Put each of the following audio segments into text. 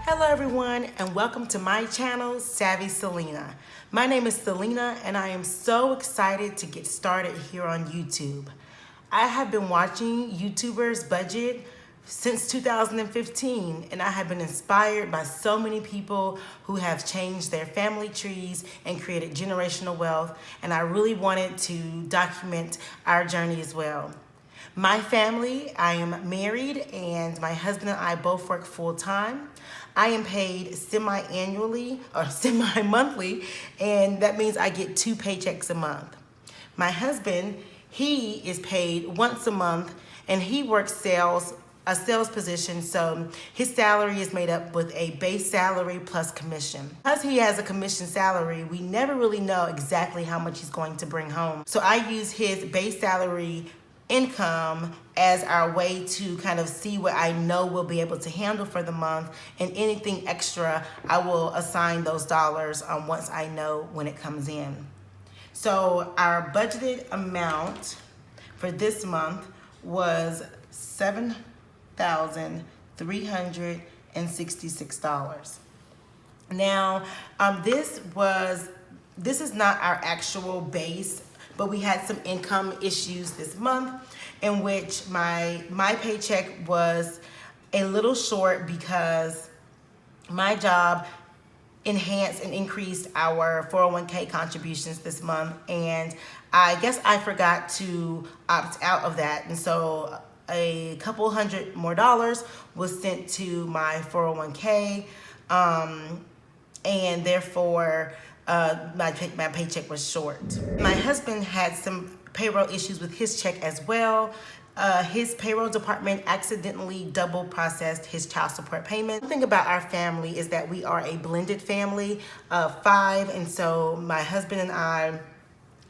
Hello everyone and welcome to my channel, SavvySalena. My name is Selena and I am so excited to get started here on YouTube. I have been watching YouTubers budget since 2015 and I have been inspired by so many people who have changed their family trees and created generational wealth, and I really wanted to document our journey as well. My family, I am married and my husband and I both work full-time. I am paid semi-annually or semi-monthly, and that means I get 2 paychecks a month. My husband, he is paid once a month and he works a sales position, so his salary is made up with a base salary plus commission. Because he has a commission salary, we never really know exactly how much he's going to bring home. So I use his base salary income as our way to kind of see what I know we'll be able to handle for the month, and anything extra I will assign those dollars once I know when it comes in. So our budgeted amount for this month was $7,366. Now this is not our actual base, but we had some income issues this month in which my paycheck was a little short because my job enhanced and increased our 401k contributions this month, and I guess I forgot to opt out of that, and so a couple $100 more was sent to my 401k, and therefore my paycheck was short. My husband had some payroll issues with his check as well. His payroll department accidentally double processed his child support payment. One thing about our family is that we are a blended family of 5, and so my husband and I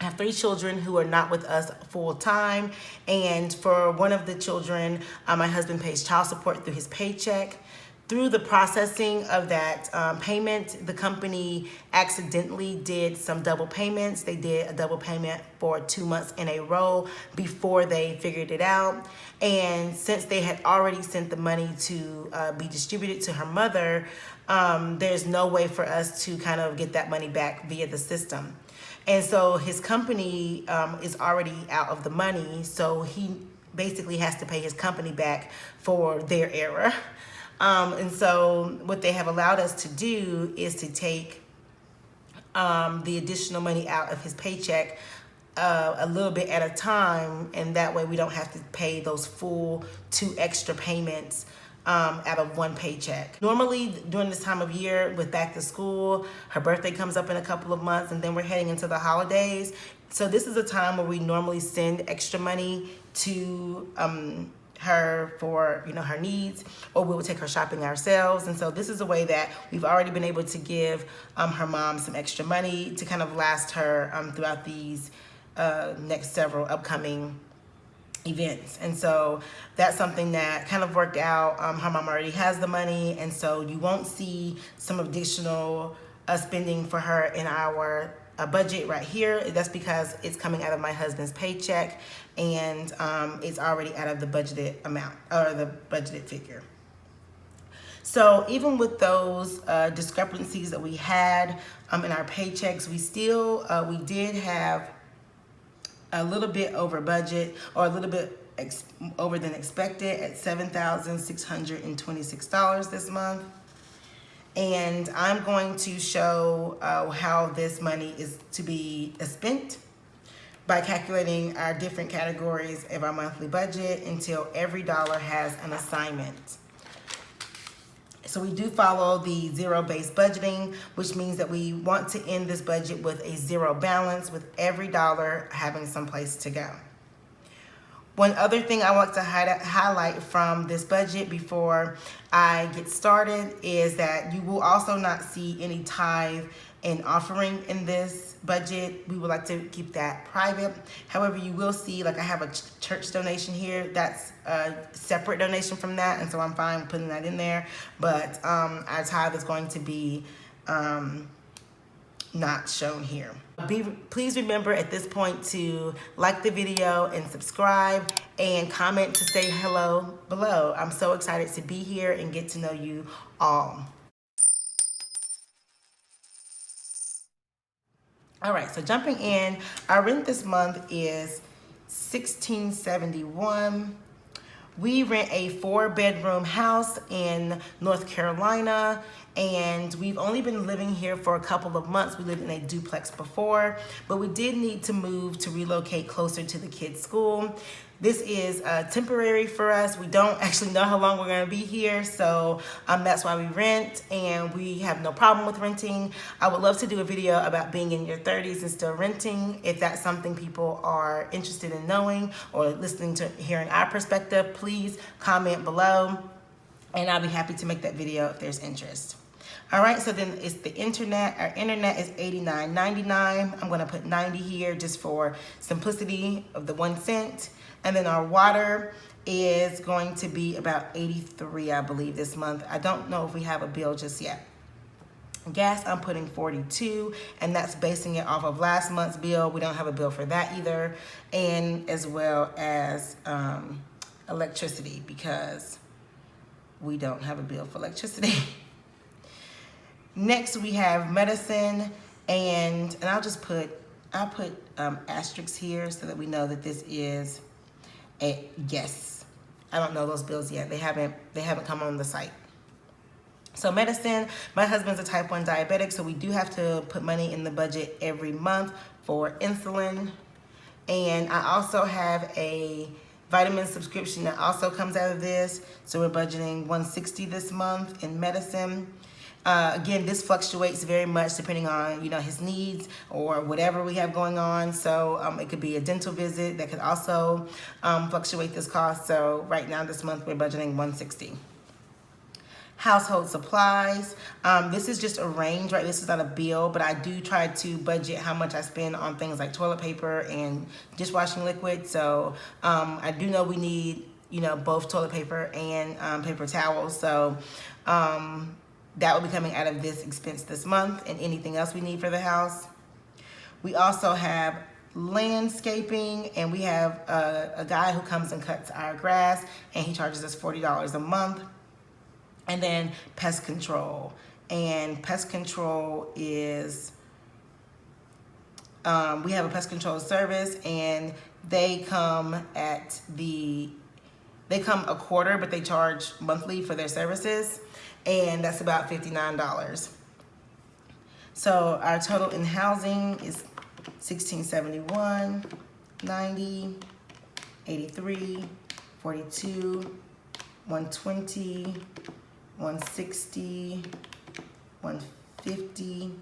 have 3 children who are not with us full time, and for one of the children, my husband pays child support through his paycheck. Through the processing of that payment, the company accidentally did some double payments. They did a double payment for 2 months in a row before they figured it out. And since they had already sent the money to be distributed to her mother, there's no way for us to kind of get that money back via the system. And so his company is already out of the money, so he basically has to pay his company back for their error. And so what they have allowed us to do is to take the additional money out of his paycheck a little bit at a time, and that way we don't have to pay those full 2 extra payments out of one paycheck. Normally during this time of year with back to school, her birthday comes up in a couple of months, and then we're heading into the holidays. So this is a time where we normally send extra money to her for her needs, or we will take her shopping ourselves. And so this is a way that we've already been able to give her mom some extra money to kind of last her throughout these next several upcoming events. And so that's something that kind of worked out. Her mom already has the money, and so you won't see some additional spending for her in our budget right here. That's because it's coming out of my husband's paycheck, and it's already out of the budgeted amount or the budgeted figure. So even with those discrepancies that we had in our paychecks, we did have a little bit over budget, or a little bit over than expected, at $7,626 this month. And I'm going to show how this money is to be spent by calculating our different categories of our monthly budget until every dollar has an assignment. So we do follow the zero-based budgeting, which means that we want to end this budget with a 0 balance, with every dollar having some place to go. One other thing I want to highlight from this budget before I get started is that you will also not see any tithe and offering in this budget. We would like to keep that private. However, you will see, like, I have a church donation here. That's a separate donation from that, and so I'm fine putting that in there. But our tithe is going to be not shown here. Please remember at this point to like the video and subscribe and comment to say hello below. I'm so excited to be here and get to know you all. All right, so jumping in, our rent this month is $16.71. We rent a 4-bedroom house in North Carolina, and we've only been living here for a couple of months. We lived in a duplex before, but we did need to move to relocate closer to the kids' school. This is temporary for us. We don't actually know how long we're gonna be here, so that's why we rent, and we have no problem with renting. I would love to do a video about being in your 30s and still renting. If that's something people are interested in knowing or listening to, hearing our perspective, please comment below, and I'll be happy to make that video if there's interest. All right, so then it's the internet. Our internet is $89.99. I'm gonna put 90 here just for simplicity of the 1 cent. And then our water is going to be about 83, I believe, this month. I don't know if we have a bill just yet. Gas, I'm putting 42, and that's basing it off of last month's bill. We don't have a bill for that either. And as well as electricity, because we don't have a bill for electricity. Next, we have medicine, and I'll put asterisks here so that we know that this is a guess. I don't know those bills yet. They haven't come on the site. So medicine, my husband's a type 1 diabetic, so we do have to put money in the budget every month for insulin. And I also have a vitamin subscription that also comes out of this. So we're budgeting $160 this month in medicine. Again, this fluctuates very much depending on, his needs or whatever we have going on. So it could be a dental visit that could also fluctuate this cost. So right now this month we're budgeting $160. Household supplies. This is just a range, right? This is not a bill, but I do try to budget how much I spend on things like toilet paper and dishwashing liquid. So I do know we need, both toilet paper and paper towels. So that will be coming out of this expense this month, and anything else we need for the house. We also have landscaping, and we have a guy who comes and cuts our grass, and he charges us $40 a month. And then pest control. And pest control is, we have a pest control service, and they come a quarter, but they charge monthly for their services. And that's about $59. So our total in housing is $16.71, $90, $83, $42, $120, $160, $150,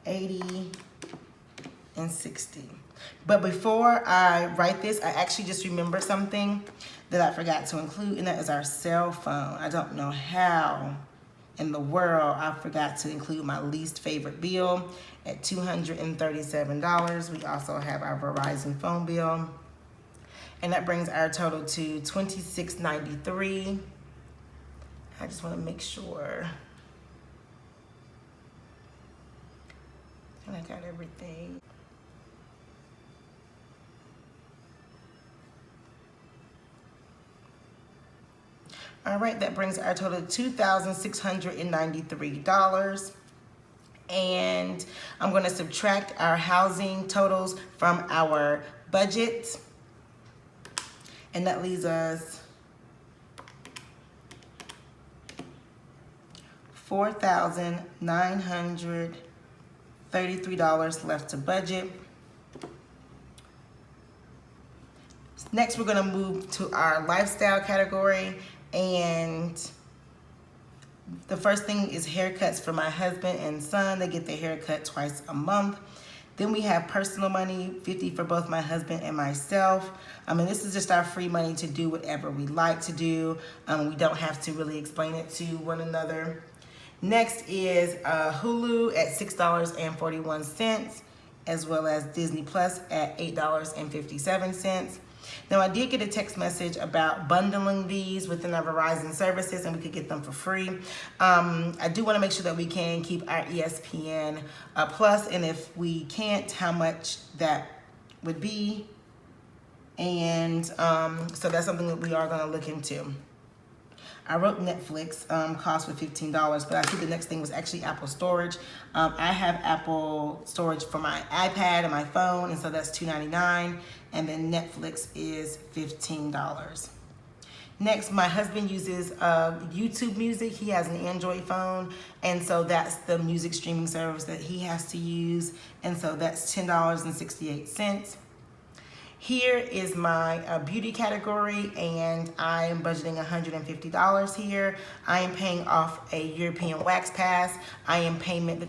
$80, and $60. But before I write this, I actually just remembered something that I forgot to include, and that is our cell phone. I don't know how in the world I forgot to include my least favorite bill at $237. We also have our Verizon phone bill, and that brings our total to $26.93. I just want to make sure I got everything. All right, that brings our total to $2,693. And I'm going to subtract our housing totals from our budget. And that leaves us $4,933 left to budget. Next, we're going to move to our lifestyle category. And the first thing is haircuts for my husband and son. They get their haircut twice a month. Then we have personal money, $50 for both my husband and myself. And this is just our free money to do whatever we like to do. We don't have to really explain it to one another. Next is Hulu at $6.41, as well as Disney Plus at $8.57. Now, I did get a text message about bundling these within our Verizon services, and we could get them for free. I do want to make sure that we can keep our ESPN Plus, and if we can't, how much that would be. And so that's something that we are going to look into. I wrote Netflix, cost with $15, but I see the next thing was actually Apple storage. I have Apple storage for my iPad and my phone, and so that's $2.99, and then Netflix is $15. Next, my husband uses YouTube Music. He has an Android phone, and so that's the music streaming service that he has to use, and so that's $10.68. Here is my beauty category, and I am budgeting $150 here. I am paying off a European Wax Pass.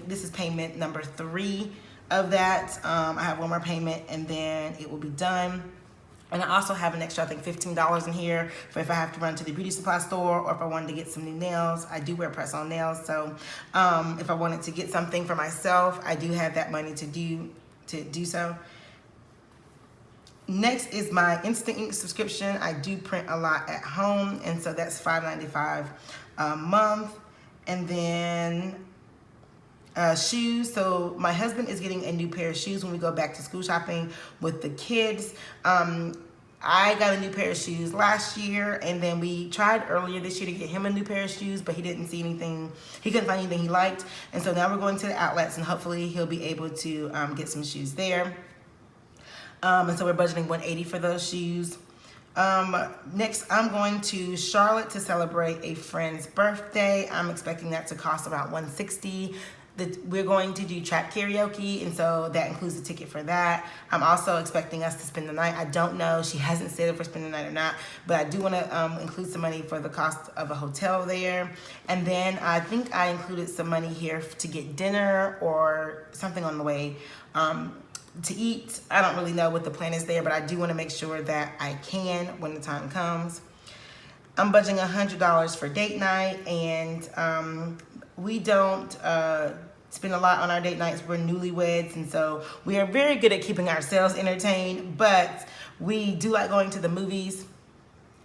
This is payment number 3 of that. I have one more payment, and then it will be done. And I also have an extra, I think, $15 in here for if I have to run to the beauty supply store or if I wanted to get some new nails. I do wear press-on nails, so if I wanted to get something for myself, I do have that money to do so. Next is my Instant Ink subscription. I do print a lot at home, and so that's $5.95 a month. And then shoes. So my husband is getting a new pair of shoes when we go back to school shopping with the kids. I got a new pair of shoes last year, and then we tried earlier this year to get him a new pair of shoes, but he didn't see anything. He couldn't find anything he liked, and so now we're going to the outlets, and hopefully he'll be able to get some shoes there. And so we're budgeting $180 for those shoes. Next, I'm going to Charlotte to celebrate a friend's birthday. I'm expecting that to cost about $160. We're going to do trap karaoke, and so that includes the ticket for that. I'm also expecting us to spend the night. I don't know. She hasn't said if we're spending the night or not, but I do want to include some money for the cost of a hotel there. And then I think I included some money here to get dinner or something on the way to eat. I don't really know what the plan is there, but I do want to make sure that I can when the time comes. I'm budgeting $100 for date night, and we don't spend a lot on our date nights. We're newlyweds, and so we are very good at keeping ourselves entertained, but we do like going to the movies,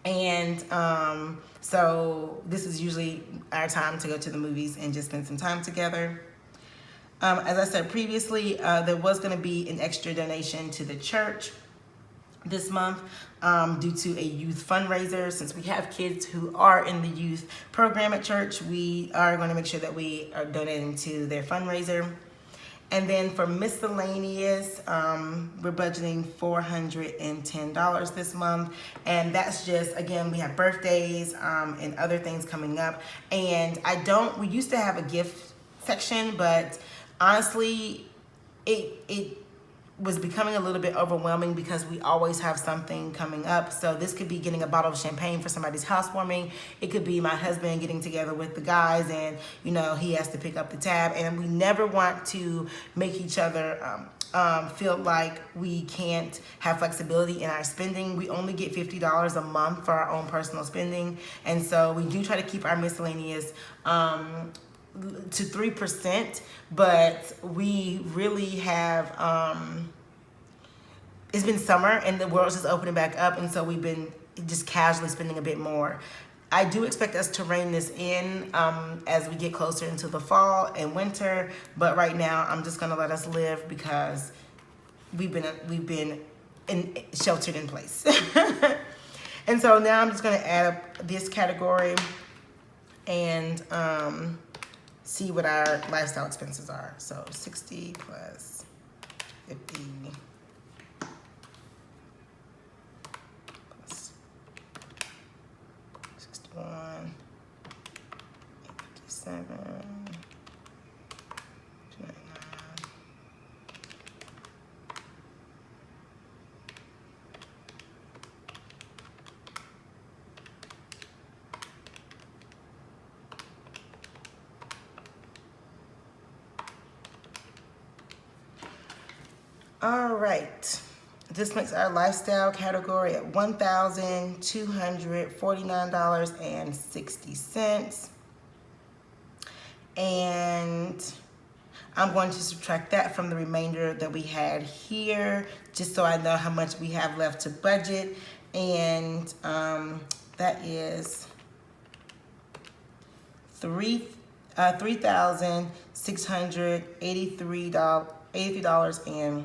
and so this is usually our time to go to the movies and just spend some time together. As I said previously, there was going to be an extra donation to the church this month due to a youth fundraiser. Since we have kids who are in the youth program at church, we are going to make sure that we are donating to their fundraiser. And then for miscellaneous, we're budgeting $410 this month. And that's just, again, we have birthdays and other things coming up. And we used to have a gift section, but honestly, it was becoming a little bit overwhelming because we always have something coming up. So this could be getting a bottle of champagne for somebody's housewarming. It could be my husband getting together with the guys, and he has to pick up the tab. And we never want to make each other feel like we can't have flexibility in our spending. We only get $50 a month for our own personal spending, and so we do try to keep our miscellaneous to 3%, but we really have it's been summer and the world's just opening back up, and so we've been just casually spending a bit more. I do expect us to rein this in as we get closer into the fall and winter, but right now I'm just gonna let us live because we've been sheltered in place. And so now I'm just gonna add up this category and see what our lifestyle expenses are. So 60 plus 50 plus 61, 57, 299. All right, this makes our lifestyle category at $1,249.60. And I'm going to subtract that from the remainder that we had here, just so I know how much we have left to budget. And that is $3,683.40.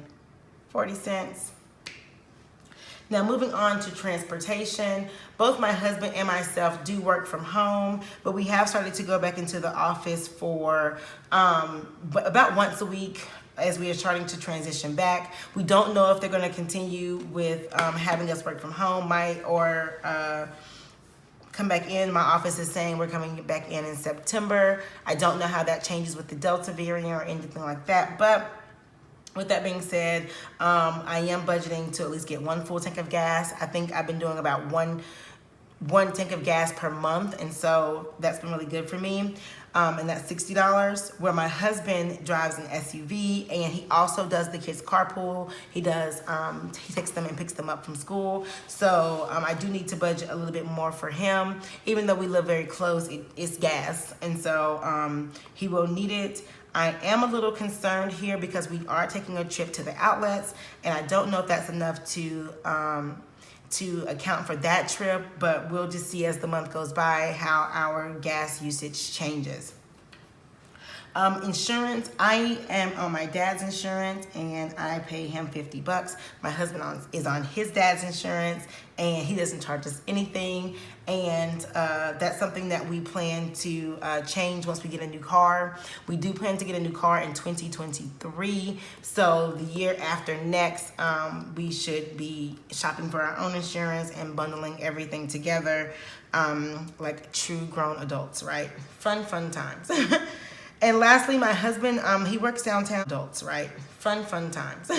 Now, moving on to transportation, both my husband and myself do work from home, but we have started to go back into the office for about once a week as we are starting to transition back. We don't know if they're going to continue with having us work from home, come back in. My office is saying we're coming back in September. I don't know how that changes with the Delta variant or anything like that, but with that being said, I am budgeting to at least get one full tank of gas. I think I've been doing about one tank of gas per month, and so that's been really good for me. And that's $60. Where my husband drives an SUV, and he also does the kids' carpool. He takes them and picks them up from school. So I do need to budget a little bit more for him, even though we live very close. It's gas, and so he will need it. I am a little concerned here because we are taking a trip to the outlets, and I don't know if that's enough to account for that trip, but we'll just see as the month goes by how our gas usage changes. Insurance, I am on my dad's insurance, and I pay him $50. My husband is on his dad's insurance, and he doesn't charge us anything. And that's something that we plan to change once we get a new car. We do plan to get a new car in 2023. So the year after next, we should be shopping for our own insurance and bundling everything together like true grown adults, right? Fun times. And lastly, my husband, he works downtown. Adults, right? Fun times.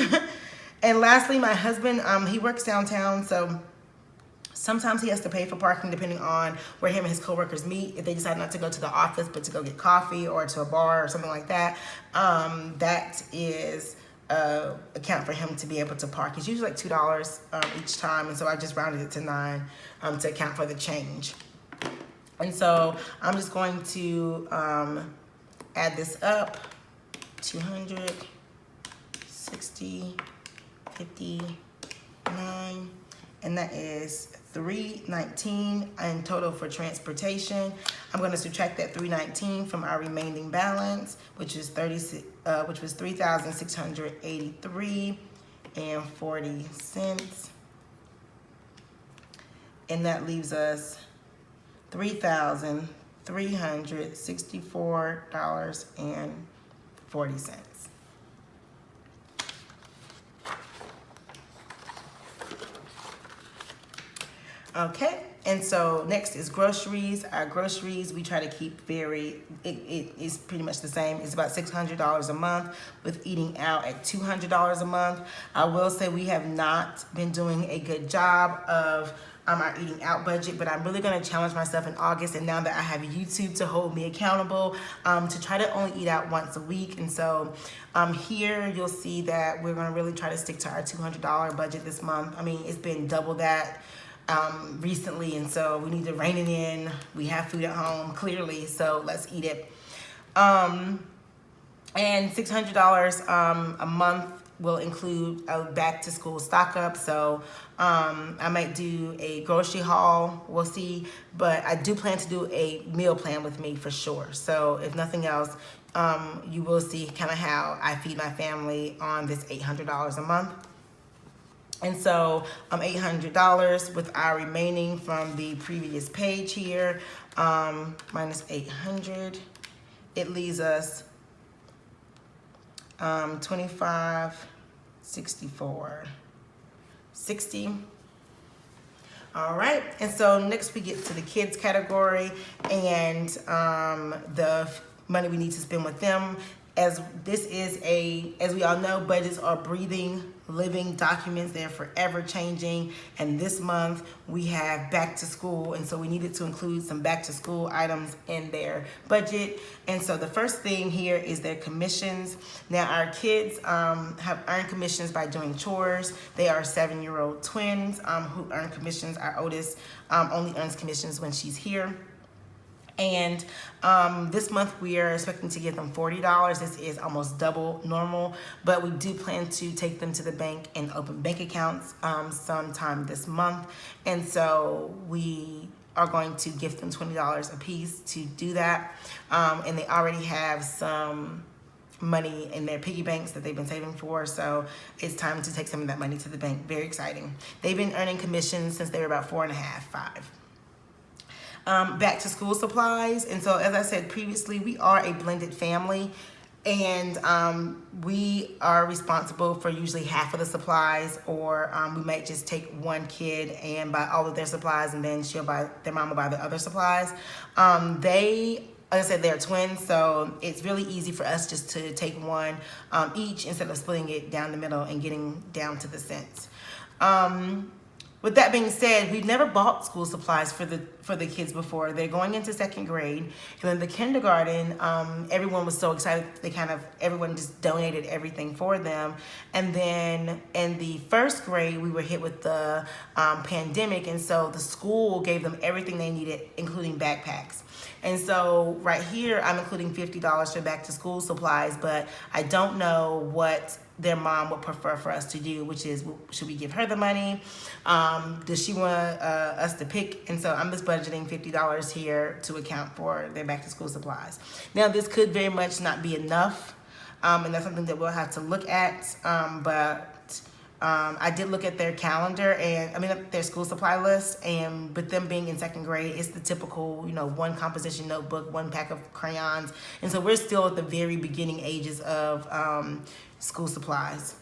And lastly, my husband, he works downtown, so sometimes he has to pay for parking depending on where him and his coworkers meet. If they decide not to go to the office, but to go get coffee or to a bar or something like that, that is account for him to be able to park. It's usually like $2 each time, and so I just rounded it to $9 to account for the change. And so I'm just going to add this up: 200, 60, 59, and that is $319 in total for transportation. I'm going to subtract that $319 from our remaining balance, which was $3,683.40, and that leaves us $3,364.40. Okay, and so next is groceries. Our groceries, we try to keep it is pretty much the same. It's about $600 a month, with eating out at $200 a month. I will say we have not been doing a good job of our eating out budget, but I'm really going to challenge myself in August, and now that I have YouTube to hold me accountable, to try to only eat out once a week. And so here you'll see that we're going to really try to stick to our $200 budget this month. I mean, it's been double that recently, and so we need to rein it in. We have food at home, clearly, so let's eat it. And $600 a month will include a back to school stock up. So I might do a grocery haul, we'll see, but I do plan to do a meal plan with me for sure. So if nothing else, you will see kind of how I feed my family on this $800 a month. And so $800 with our remaining from the previous page here, minus 800, it leaves us 25, 60. All right, and so next we get to the kids category and the money we need to spend with them. As this is as we all know, budgets are breathing, living documents. They're forever changing. And this month we have back to school, and so we needed to include some back to school items in their budget. And so the first thing here is their commissions. Now our kids have earned commissions by doing chores. They are 7-year-old twins who earn commissions. Our oldest only earns commissions when she's here. And this month we are expecting to give them $40. This is almost double normal, but we do plan to take them to the bank and open bank accounts sometime this month. And so we are going to gift them $20 a piece to do that. And they already have some money in their piggy banks that they've been saving for. So it's time to take some of that money to the bank. Very exciting. They've been earning commissions since they were about 4 and a half, 5. Back to school supplies. And so, as I said previously, we are a blended family, and we are responsible for usually half of the supplies, or we might just take one kid and buy all of their supplies, and then their mom will buy the other supplies. Like I said, they're twins, so it's really easy for us just to take one each instead of splitting it down the middle and getting down to the cents. With that being said, we've never bought school supplies for the kids before. They're going into 2nd grade, and then the kindergarten, everyone was so excited. Everyone just donated everything for them. And then in the 1st grade, we were hit with the pandemic, and so the school gave them everything they needed, including backpacks. And so right here, I'm including $50 for back to school supplies, but I don't know what their mom would prefer for us to do, which is, should we give her the money? Does she want us to pick? And so I'm just budgeting $50 here to account for their back to school supplies. Now, this could very much not be enough, and that's something that we'll have to look at, but I did look at their calendar, and their school supply list, and with them being in 2nd grade, it's the typical, one composition notebook, 1 pack of crayons. And so we're still at the very beginning ages of school supplies.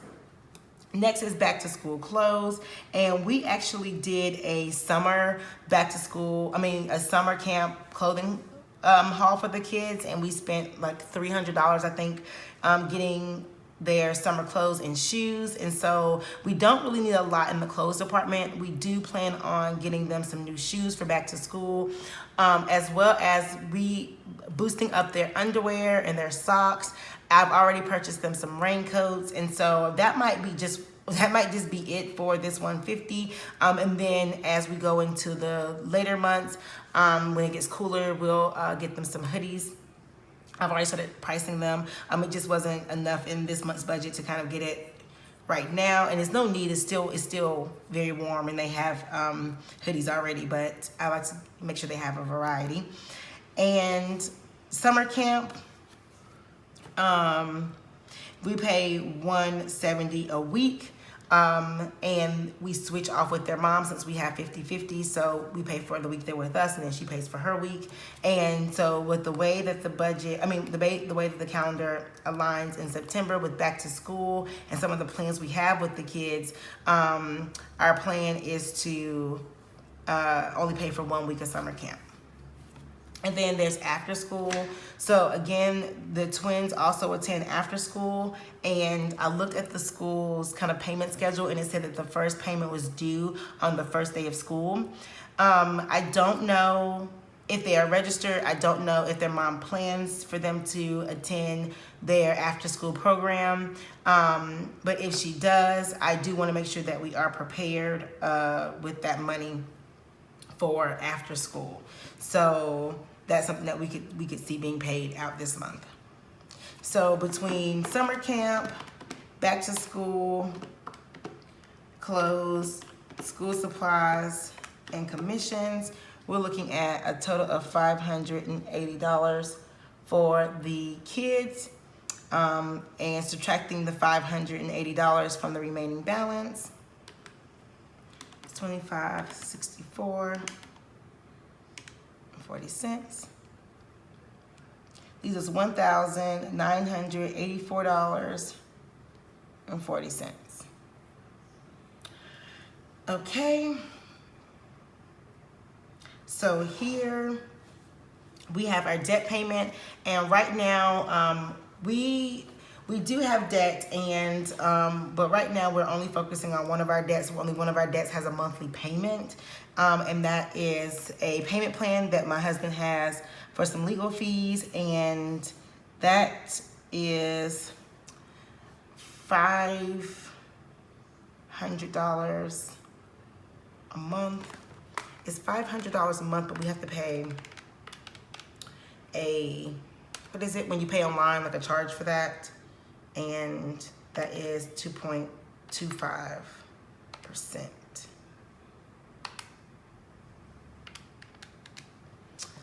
Next is back to school clothes, and we actually did a summer a summer camp clothing haul for the kids, and we spent like $300, I think, getting their summer clothes and shoes. And so we don't really need a lot in the clothes department. We do plan on getting them some new shoes for back to school, as well as boosting up their underwear and their socks. I've already purchased them some raincoats, and so that might just be it for this $150. And then as we go into the later months, when it gets cooler, we'll get them some hoodies. I've already started pricing them. It just wasn't enough in this month's budget to kind of get it right now, and there's no need. It's still very warm, and they have hoodies already, but I like to make sure they have a variety. And summer camp, we pay $170 a week, and we switch off with their mom since we have 50-50. So we pay for the week they're with us, and then she pays for her week. And so with the way that the way that the calendar aligns in September with back to school and some of the plans we have with the kids, our plan is to only pay for 1 week of summer camp. And then there's after school. So again, the twins also attend after school, and I looked at the school's kind of payment schedule, and it said that the first payment was due on the first day of school. I don't know if they are registered. I don't know if their mom plans for them to attend their after school program. But if she does, I do want to make sure that we are prepared with that money for after school. So that's something that we could see being paid out this month. So between summer camp, back to school, clothes, school supplies, and commissions, we're looking at a total of $580 for the kids, and subtracting the $580 from the remaining balance. It's $25.64. 40 cents. These is $1,984.40. Okay. So here we have our debt payment, and right now we do have debt, and but right now we're only focusing on one of our debts. Only one of our debts has a monthly payment, and that is a payment plan that my husband has for some legal fees, and that is $500 a month. It's $500 a month, but we have to pay what is it when you pay online, like a charge for that? And that is 2.25%.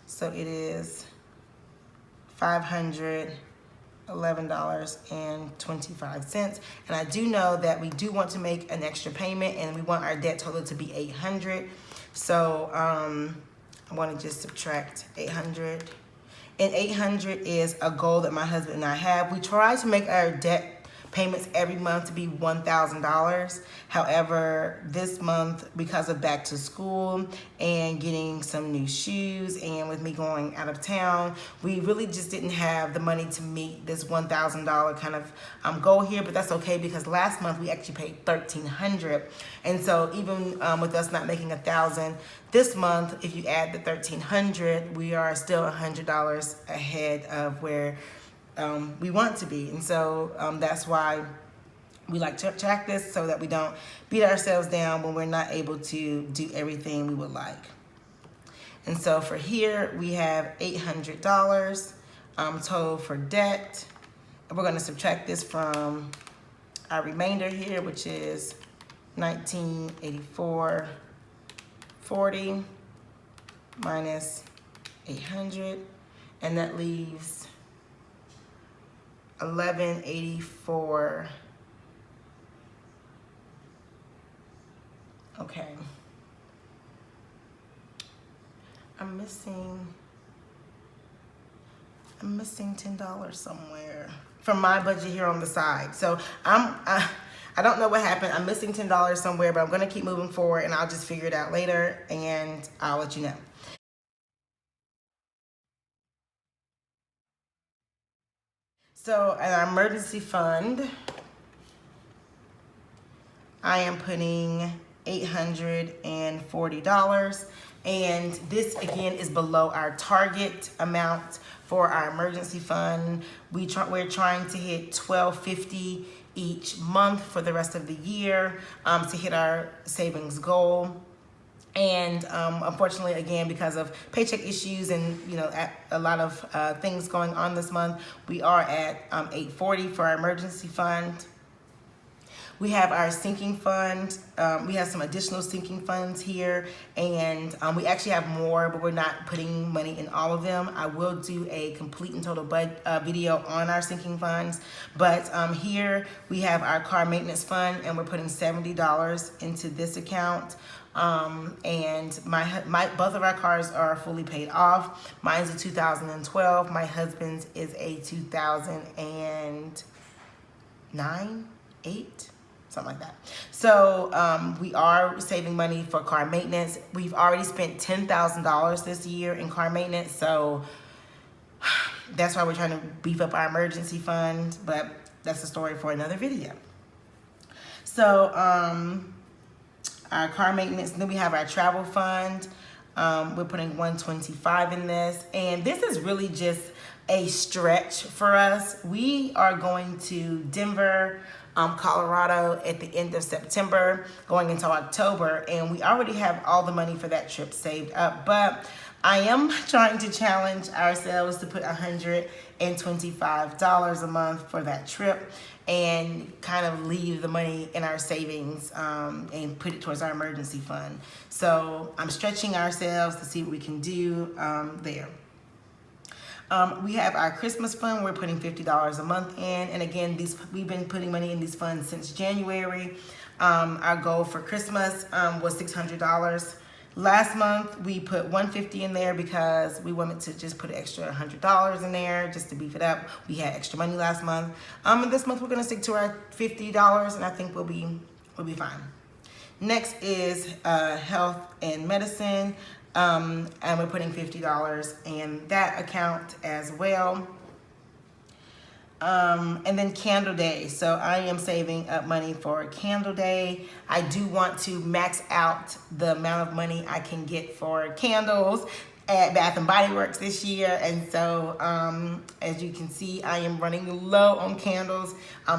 So it is $500 $11.25. And I do know that we do want to make an extra payment, and we want our debt total to be $800. So I want to just subtract 800. And 800 is a goal that my husband and I have. We try to make our debt payments every month to be $1,000. However, this month, because of back to school and getting some new shoes, and with me going out of town, we really just didn't have the money to meet this $1,000 kind of goal here. But that's okay, because last month we actually paid $1,300, and so even with us not making $1,000 this month, if you add the $1,300, we are still $100 ahead of where we want to be. And so that's why we like to track this, so that we don't beat ourselves down when we're not able to do everything we would like. And so for here, we have $800 total for debt. And we're going to subtract this from our remainder here, which is $1984.40 minus 800, and that leaves $1184. Okay. I'm missing $10 somewhere from my budget here on the side. So I don't know what happened. I'm missing $10 somewhere, but I'm going to keep moving forward, and I'll just figure it out later, and I'll let you know. So in our emergency fund, I am putting $840. And this again is below our target amount for our emergency fund. We're trying to hit $1,250 each month for the rest of the year to hit our savings goal. And unfortunately, again, because of paycheck issues and a lot of things going on this month, we are at $840 for our emergency fund. We have our sinking fund. We have some additional sinking funds here, and we actually have more, but we're not putting money in all of them. I will do a complete and total video on our sinking funds, but here we have our car maintenance fund, and we're putting $70 into this account. And both of our cars are fully paid off. Mine's a 2012. My husband's is a 2009, 8. Something like that. So we are saving money for car maintenance. We've already spent $10,000 this year in car maintenance, so that's why we're trying to beef up our emergency fund, but that's a story for another video. So our car maintenance, then we have our travel fund. We're putting $125 in this, and this is really just a stretch for us. We are going to Denver, Colorado at the end of September, going into October, and we already have all the money for that trip saved up. But I am trying to challenge ourselves to put $125 a month for that trip, and kind of leave the money in our savings and put it towards our emergency fund. So I'm stretching ourselves to see what we can do there. We have our Christmas fund. We're putting $50 a month in. And again, we've been putting money in these funds since January. Our goal for Christmas was $600. Last month, we put $150 in there because we wanted to just put an extra $100 in there just to beef it up. We had extra money last month. And this month, we're going to stick to our $50, and I think we'll be fine. Next is health and medicine. And we're putting $50 in that account as well. And then Candle Day. So I am saving up money for Candle Day. I do want to max out the amount of money I can get for candles at Bath & Body Works this year. And so as you can see, I am running low on candles.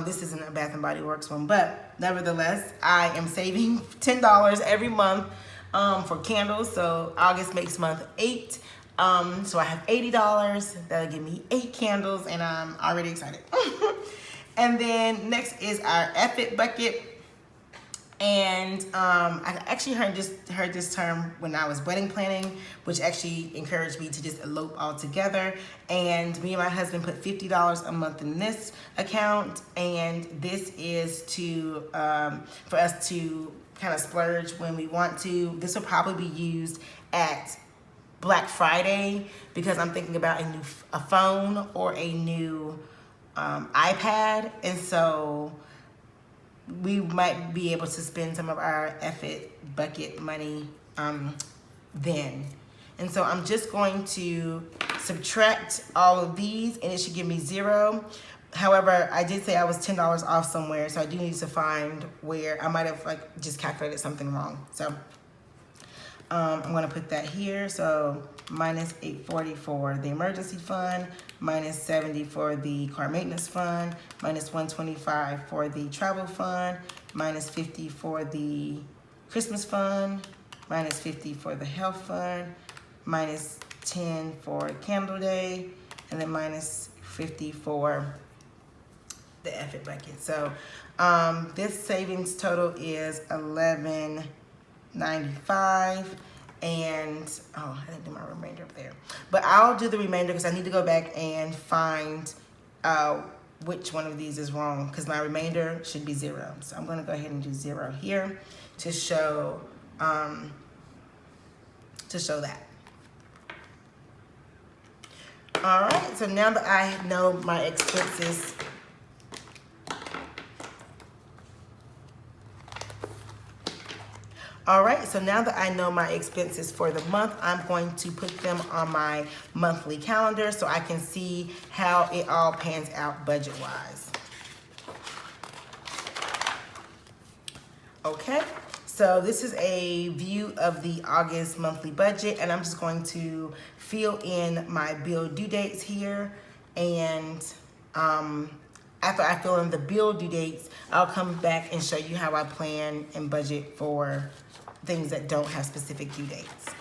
This isn't a Bath & Body Works one, but nevertheless, I am saving $10 every month for candles. So August makes month 8. So I have $80. That'll give me 8 candles, and I'm already excited. And then next is our F-It bucket. And I actually heard this term when I was wedding planning, which actually encouraged me to just elope all together. And me and my husband put $50 a month in this account, and this is to for us to kind of splurge when we want to. This will probably be used at Black Friday because I'm thinking about a phone or a new iPad, and so we might be able to spend some of our effort bucket money then. And so I'm just going to subtract all of these and it should give me 0. However, I did say I was $10 off somewhere, so I do need to find where I might have like just calculated something wrong. So I'm gonna put that here. So minus 840 for the emergency fund, minus 70 for the car maintenance fund, minus 125 for the travel fund, minus 50 for the Christmas fund, minus 50 for the health fund, minus 10 for candle day, and then minus 50 for the effort bucket. So this savings total is $11.95, and I didn't do my remainder up there, but I'll do the remainder because I need to go back and find which one of these is wrong, because my remainder should be 0. So I'm going to go ahead and do 0 here to show that. All right, so now that I know my expenses, all right, so now that I know my expenses for the month, I'm going to put them on my monthly calendar so I can see how it all pans out budget-wise. Okay, so this is a view of the August monthly budget, and I'm just going to fill in my bill due dates here, and after I fill in the bill due dates, I'll come back and show you how I plan and budget for things that don't have specific due dates.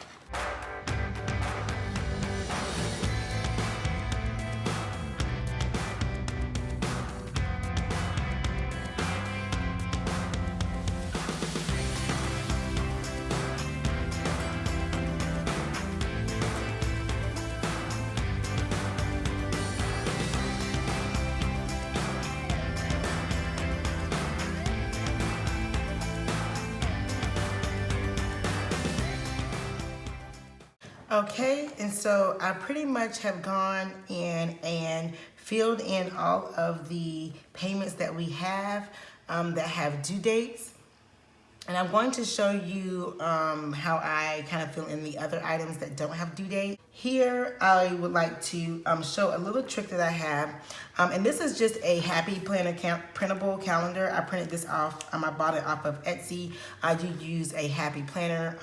Okay, and so I pretty much have gone in and filled in all of the payments that we have that have due dates. And I'm going to show you how I kind of fill in the other items that don't have due date. Here, I would like to show a little trick that I have. And this is just a Happy Planner printable calendar. I printed this off, I bought it off of Etsy. I do use a Happy Planner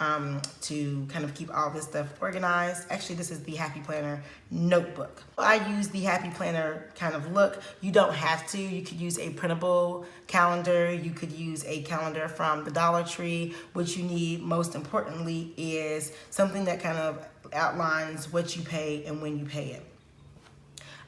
to kind of keep all this stuff organized. Actually, this is the Happy Planner notebook. I use the Happy Planner kind of look. You don't have to. You could use a printable calendar. You could use a calendar from the Dollar Tree. What you need most importantly is something that kind of outlines what you pay and when you pay it.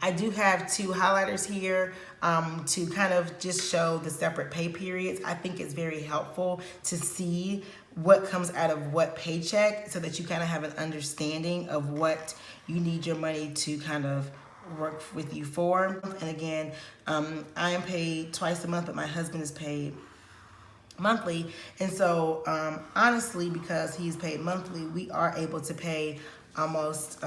I do have 2 highlighters here to kind of just show the separate pay periods. I think it's very helpful to see what comes out of what paycheck so that you kind of have an understanding of what you need your money to kind of work with you for. And again, I am paid twice a month, but my husband is paid monthly. And so honestly, because he's paid monthly, we are able to pay almost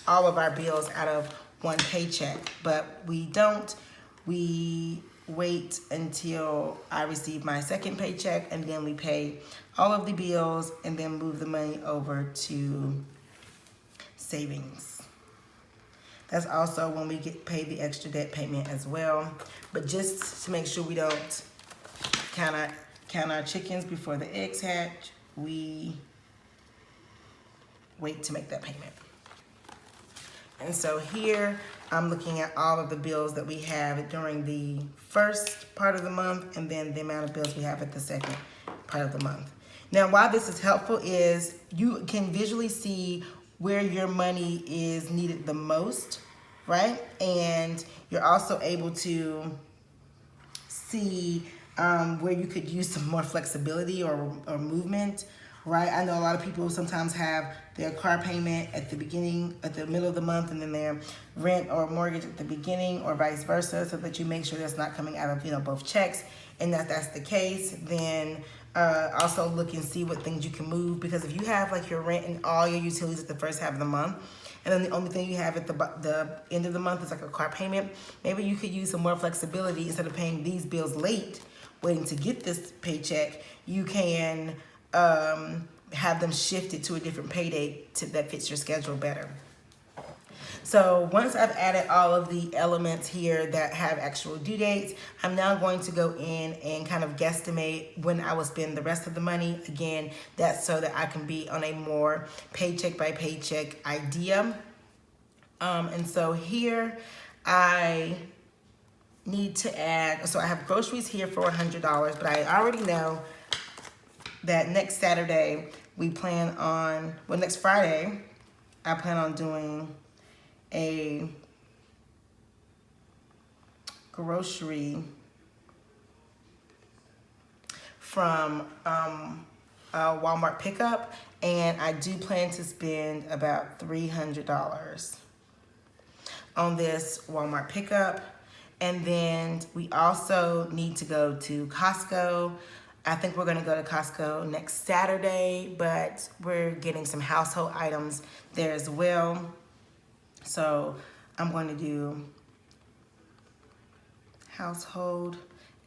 all of our bills out of one paycheck, but we don't. We wait until I receive my second paycheck, and then we pay all of the bills and then move the money over to savings. That's also when we get paid the extra debt payment as well. But just to make sure we don't count our chickens before the eggs hatch, we wait to make that payment. And so here, I'm looking at all of the bills that we have during the first part of the month and then the amount of bills we have at the second part of the month. Now, why this is helpful is you can visually see where your money is needed the most, right? And you're also able to see where you could use some more flexibility or movement, right? I know a lot of people sometimes have their car payment at the beginning, at the middle of the month, and then their rent or mortgage at the beginning, or vice versa, so that you make sure that's not coming out of, you know, both checks. And if that's the case, then also look and see what things you can move, because if you have like your rent and all your utilities at the first half of the month, and then the only thing you have at the end of the month is like a car payment, maybe you could use some more flexibility. Instead of paying these bills late, waiting to get this paycheck, you can have them shifted to a different pay date that fits your schedule better. So once I've added all of the elements here that have actual due dates, I'm now going to go in and kind of guesstimate when I will spend the rest of the money. Again, that's so that I can be on a more paycheck by paycheck idea. And so here I need to add, so I have groceries here for $100, but I already know that next Saturday we plan on, well, next Friday, I plan on doing a grocery from Walmart pickup, and I do plan to spend about $300 on this Walmart pickup. And then we also need to go to Costco. I think we're gonna go to Costco next Saturday, but we're getting some household items there as well. So I'm going to do household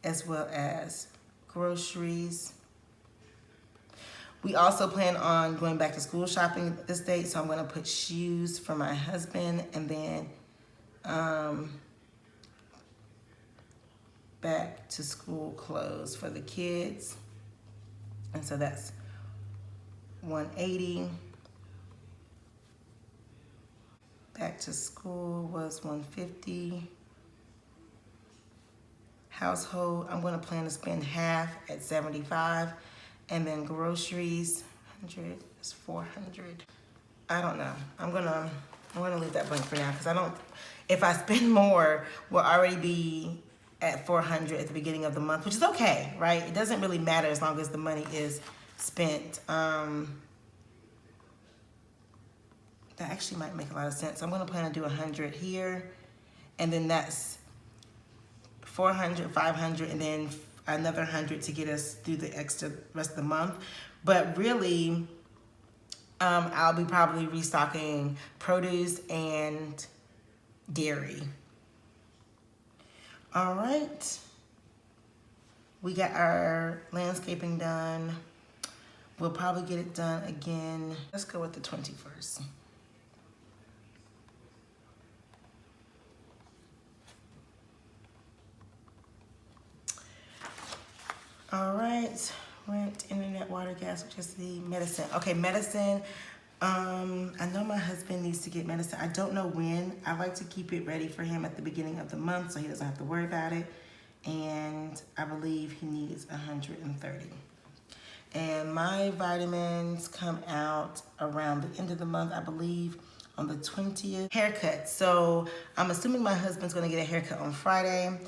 as well as groceries. We also plan on going back to school shopping this date, so I'm going to put shoes for my husband, and then back to school clothes for the kids. And so that's $180. Back to school was $150. Household, I'm going to plan to spend half at $75, and then groceries, 100 is 400. I don't know. I'm gonna leave that blank for now, because I don't. If I spend more, we'll already be at 400 at the beginning of the month, which is okay, right? It doesn't really matter as long as the money is spent. That actually might make a lot of sense. I'm gonna plan to do 100 here, and then that's 400, 500, and then another 100 to get us through the extra rest of the month. But really, I'll be probably restocking produce and dairy. All right. We got our landscaping done. We'll probably get it done again. Let's go with the 21st. All right, rent, internet, water, gas, electricity, medicine. Okay, medicine. I know my husband needs to get medicine. I don't know when. I like to keep it ready for him at the beginning of the month so he doesn't have to worry about it. And I believe he needs 130. And my vitamins come out around the end of the month, I believe, on the 20th. Haircut. So I'm assuming my husband's gonna get a haircut on Friday.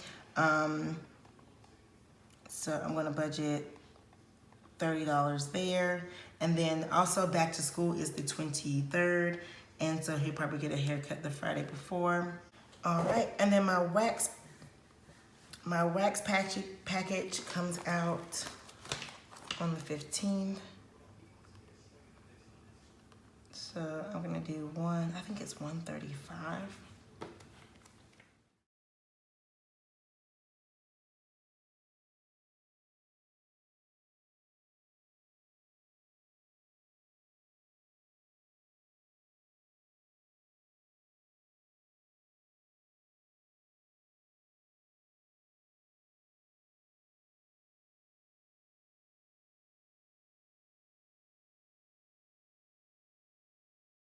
So I'm gonna budget $30 there. And then also back to school is the 23rd. And so he'll probably get a haircut the Friday before. All right, and then my wax package comes out on the 15th. So I'm gonna do one, I think it's 135.